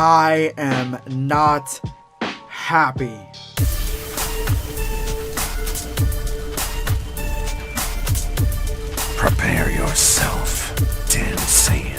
I am not happy. Prepare yourself, Dan Saiyan.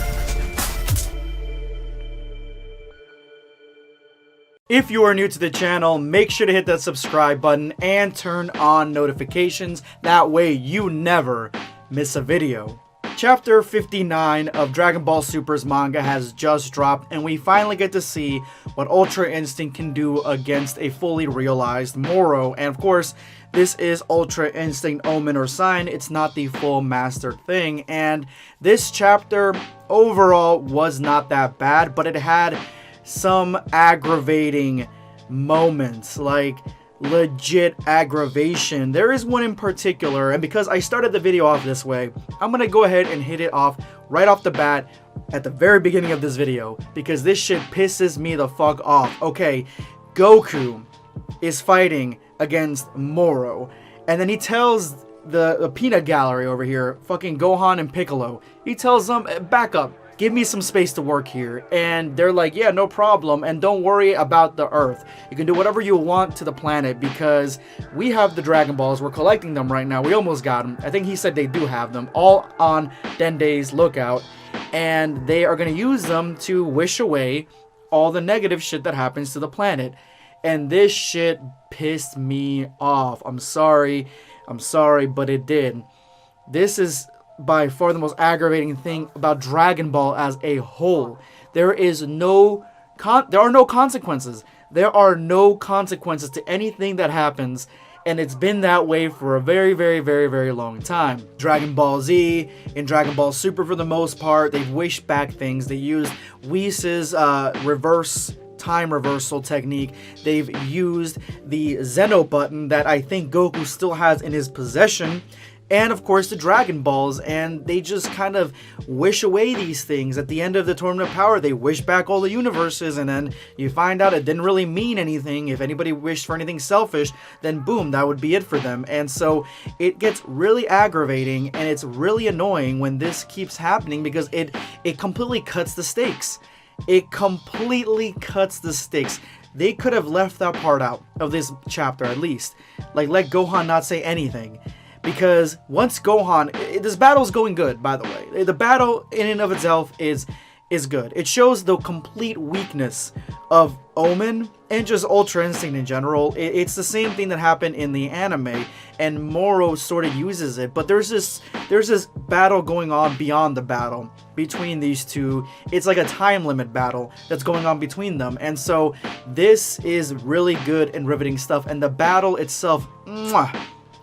If you are new to the channel, make sure to hit that subscribe button and turn on notifications. That way you never miss a video. Chapter 59 of Dragon Ball Super's manga has just dropped, and we finally get to see what Ultra Instinct can do against a fully realized Moro. And of course, this is Ultra Instinct Omen or Sign. It's not the full mastered thing. And this chapter overall was not that bad, but it had some aggravating moments, like legit aggravation. There is one in particular, and because I started the video off this way, I'm gonna go ahead and hit it off right off the bat at the very beginning of this video, because this shit pisses me the fuck off. Okay, Goku is fighting against Moro, and then he tells the peanut gallery over here, fucking Gohan and Piccolo, he tells them, back up, give me some space to work here. And they're like, yeah, no problem, and don't worry about the Earth. You can do whatever you want to the planet, because we have the Dragon Balls. We're collecting them right now. We almost got them. I think he said they do have them, all on Dende's lookout, and they are going to use them to wish away all the negative shit that happens to the planet. And this shit pissed me off. I'm sorry, but it did. This is by far the most aggravating thing about Dragon Ball as a whole. There are no consequences. There are no consequences to anything that happens, and it's been that way for a very, very, very, very long time. Dragon Ball Z and Dragon Ball Super, for the most part, they've wished back things. They used Whis' reverse time reversal technique. They've used the Zeno button that I think Goku still has in his possession, and of course the Dragon Balls, and they just kind of wish away these things. At the end of the Tournament of Power, they wish back all the universes, and then you find out it didn't really mean anything. If anybody wished for anything selfish, then boom, that would be it for them. And so it gets really aggravating, and it's really annoying when this keeps happening, because it completely cuts the stakes. It completely cuts the stakes. They could have left that part out of this chapter at least. Like, let Gohan not say anything. Because once Gohan, this battle is going good, by the way. The battle in and of itself is good. It shows the complete weakness of Omen and just Ultra Instinct in general. It's the same thing that happened in the anime, and Moro sort of uses it. But there's this battle going on beyond the battle between these two. It's like a time limit battle that's going on between them. And so this is really good and riveting stuff. And the battle itself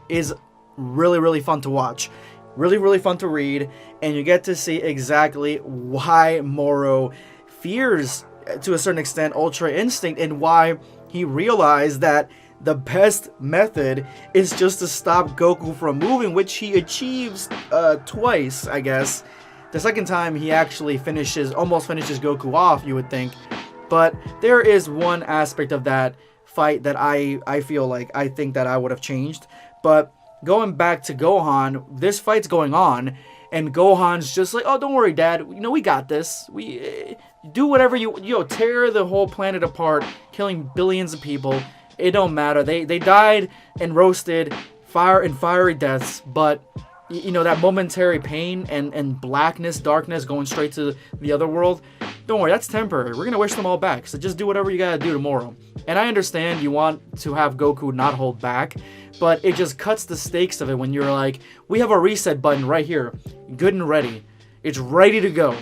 is really, really fun to watch. Really, really fun to read. And you get to see exactly why Moro fears, to a certain extent, Ultra Instinct, and why he realized that the best method is just to stop Goku from moving, which he achieves twice, I guess. The second time he actually almost finishes Goku off, you would think. But there is one aspect of that fight that I feel like I think that I would have changed. But going back to Gohan, this fight's going on, and Gohan's just like, oh, don't worry, Dad. You know, we got this. We do whatever you tear the whole planet apart, killing billions of people. It don't matter. They died and roasted, fiery deaths, but you know, that momentary pain and blackness, darkness going straight to the other world, don't worry, that's temporary. We're gonna wish them all back. So just do whatever you gotta do tomorrow. And I understand you want to have Goku not hold back, but it just cuts the stakes of it when you're like, we have a reset button right here, good and ready. It's ready to go.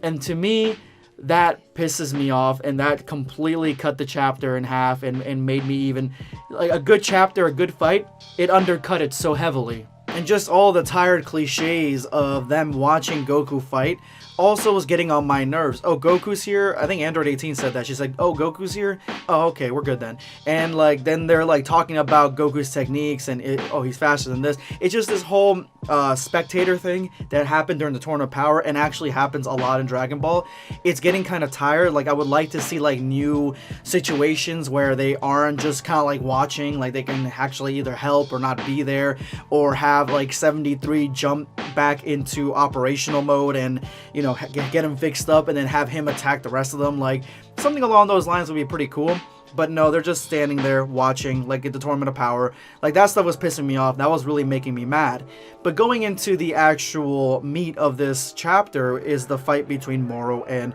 And to me, that pisses me off, and that completely cut the chapter in half and made me even, like, a good chapter, a good fight, it undercut it so heavily. And just all the tired cliches of them watching Goku fight also was getting on my nerves. Oh, Goku's here? I think Android 18 said that. She's like, oh, Goku's here? Oh, okay, we're good then. And like, then they're like talking about Goku's techniques and oh, he's faster than this. It's just this whole spectator thing that happened during the Tournament of Power and actually happens a lot in Dragon Ball. It's getting kind of tired. Like, I would like to see like new situations where they aren't just kind of like watching, like they can actually either help or not be there, or have like 73 jump back into operational mode and, you you know, get him fixed up and then have him attack the rest of them. Like, something along those lines would be pretty cool. But no, they're just standing there watching, like, at the Tournament of Power. Like, that stuff was pissing me off. That was really making me mad. But going into the actual meat of this chapter is the fight between Moro and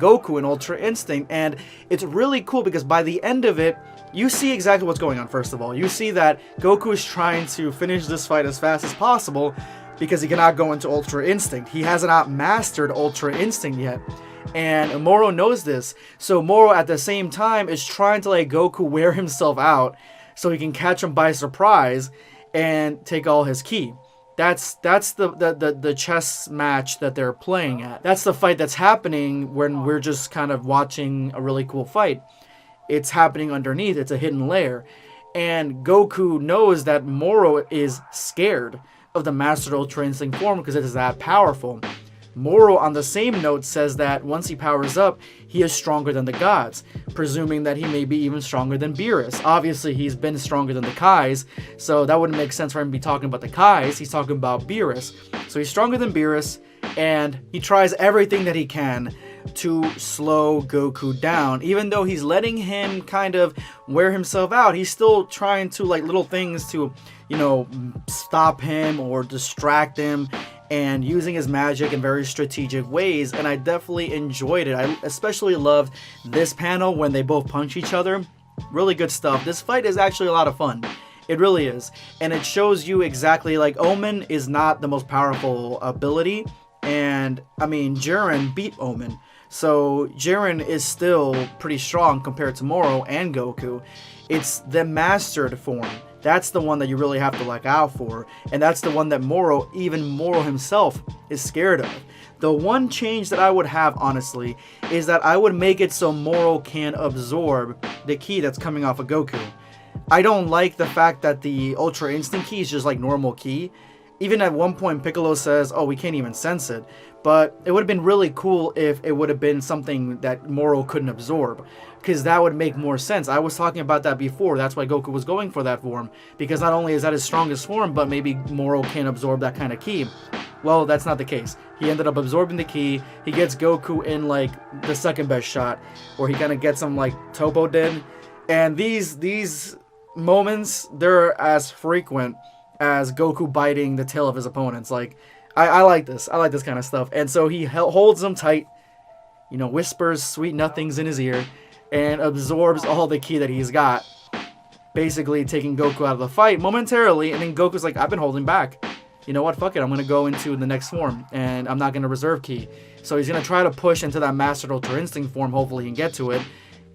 Goku in Ultra Instinct. And it's really cool because by the end of it, you see exactly what's going on, first of all. You see that Goku is trying to finish this fight as fast as possible because he cannot go into Ultra Instinct. He has not mastered Ultra Instinct yet. And Moro knows this. So Moro at the same time is trying to let Goku wear himself out so he can catch him by surprise and take all his ki. That's the chess match that they're playing at. That's the fight that's happening when we're just kind of watching a really cool fight. It's happening underneath. It's a hidden layer. And Goku knows that Moro is scared of the Mastered Ultra Instinct form because it is that powerful. Moro, on the same note, says that once he powers up, he is stronger than the gods, presuming that he may be even stronger than Beerus. Obviously, he's been stronger than the Kais, so that wouldn't make sense for him to be talking about the Kais. He's talking about Beerus. So he's stronger than Beerus, and he tries everything that he can to slow Goku down. Even though he's letting him kind of wear himself out, he's still trying to, like, little things to, you know, stop him or distract him, and using his magic in very strategic ways. And I definitely enjoyed it. I especially loved this panel when they both punch each other. Really good stuff. This fight is actually a lot of fun. It really is. And it shows you exactly, like, Omen is not the most powerful ability. And, I mean, Jiren beat Omen. So Jiren is still pretty strong compared to Moro and Goku. It's the mastered form. That's the one that you really have to look out for. And that's the one that Moro, even Moro himself, is scared of. The one change that I would have, honestly, is that I would make it so Moro can absorb the ki that's coming off of Goku. I don't like the fact that the Ultra Instinct ki is just like normal ki. Even at one point, Piccolo says, oh, we can't even sense it. But it would have been really cool if it would have been something that Moro couldn't absorb. Because that would make more sense. I was talking about that before. That's why Goku was going for that form. Because not only is that his strongest form, but maybe Moro can't absorb that kind of ki. Well, that's not the case. He ended up absorbing the ki. He gets Goku in, like, the second best shot. Where he kind of gets him, like, Topo did. And these moments, they're as frequent as Goku biting the tail of his opponents. Like, I like this. I like this kind of stuff. And so he holds him tight, you know, whispers sweet nothings in his ear, and absorbs all the ki that he's got, basically taking Goku out of the fight momentarily. And then Goku's like, I've been holding back. You know what? Fuck it. I'm going to go into the next form, and I'm not going to reserve ki. So he's going to try to push into that Mastered Ultra Instinct form. Hopefully he can get to it.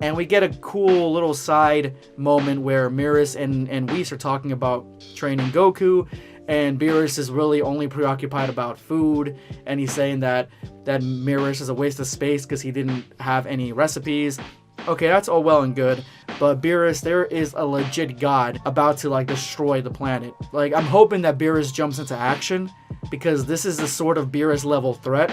And we get a cool little side moment where Beerus and Whis are talking about training Goku, and Beerus is really only preoccupied about food, and he's saying that Beerus is a waste of space because he didn't have any recipes. Okay, that's all well and good, but Beerus, there is a legit god about to, like, destroy the planet. Like, I'm hoping that Beerus jumps into action, because this is the sort of Beerus level threat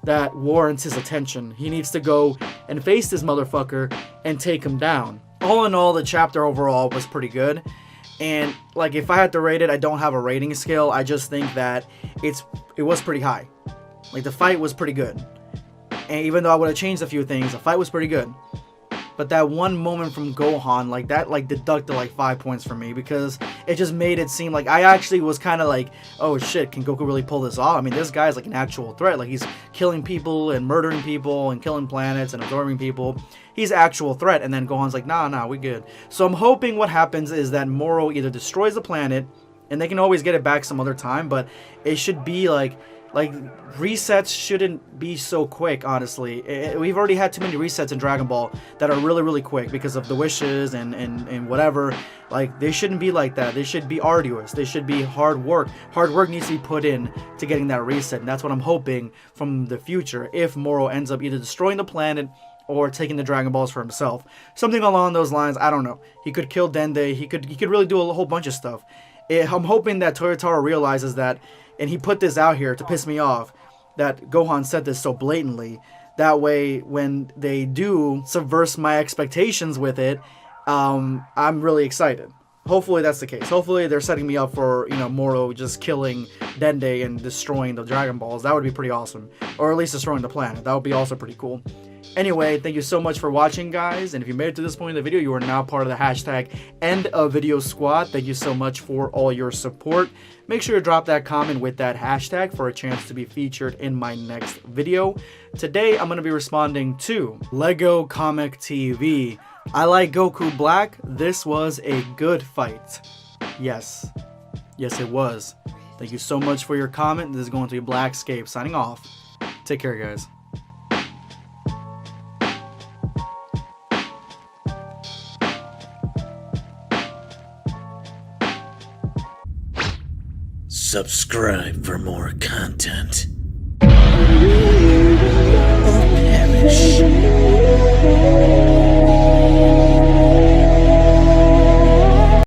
that warrants his attention. He needs to go and face this motherfucker and take him down. All in all, the chapter overall was pretty good. And, like, if I had to rate it, I don't have a rating scale. I just think that it was pretty high. Like, the fight was pretty good. And even though I would have changed a few things, the fight was pretty good. But that one moment from Gohan, like, that, like, deducted, like, 5 points from me, because it just made it seem like I actually was kind of like, oh shit, can Goku really pull this off? I mean, this guy's like an actual threat. Like, he's killing people and murdering people and killing planets and absorbing people. He's actual threat. And then Gohan's like, nah, we good. So I'm hoping what happens is that Moro either destroys the planet, and they can always get it back some other time, but it should be like resets shouldn't be so quick, honestly. We've already had too many resets in Dragon Ball that are really, really quick because of the wishes and whatever. Like, they shouldn't be like that. They should be arduous. They should be hard work. Hard work needs to be put in to getting that reset, and that's what I'm hoping from the future, if Moro ends up either destroying the planet or taking the Dragon Balls for himself. Something along those lines, I don't know. He could kill Dende. He could really do a whole bunch of stuff. I'm hoping that Toyotaro realizes that, and he put this out here to piss me off, that Gohan said this so blatantly. That way, when they do subvert my expectations with it, I'm really excited. Hopefully that's the case. Hopefully they're setting me up for, you know, Moro just killing Dende and destroying the Dragon Balls. That would be pretty awesome. Or at least destroying the planet. That would be also pretty cool. Anyway, thank you so much for watching, guys. And if you made it to this point in the video, you are now part of the hashtag #EndOfVideo squad. Thank you so much for all your support. Make sure to drop that comment with that hashtag for a chance to be featured in my next video. Today, I'm going to be responding to Lego Comic TV. I like Goku Black. This was a good fight. Yes. Yes, it was. Thank you so much for your comment. This is going to be Blackscape signing off. Take care, guys. Subscribe for more content. Or perish.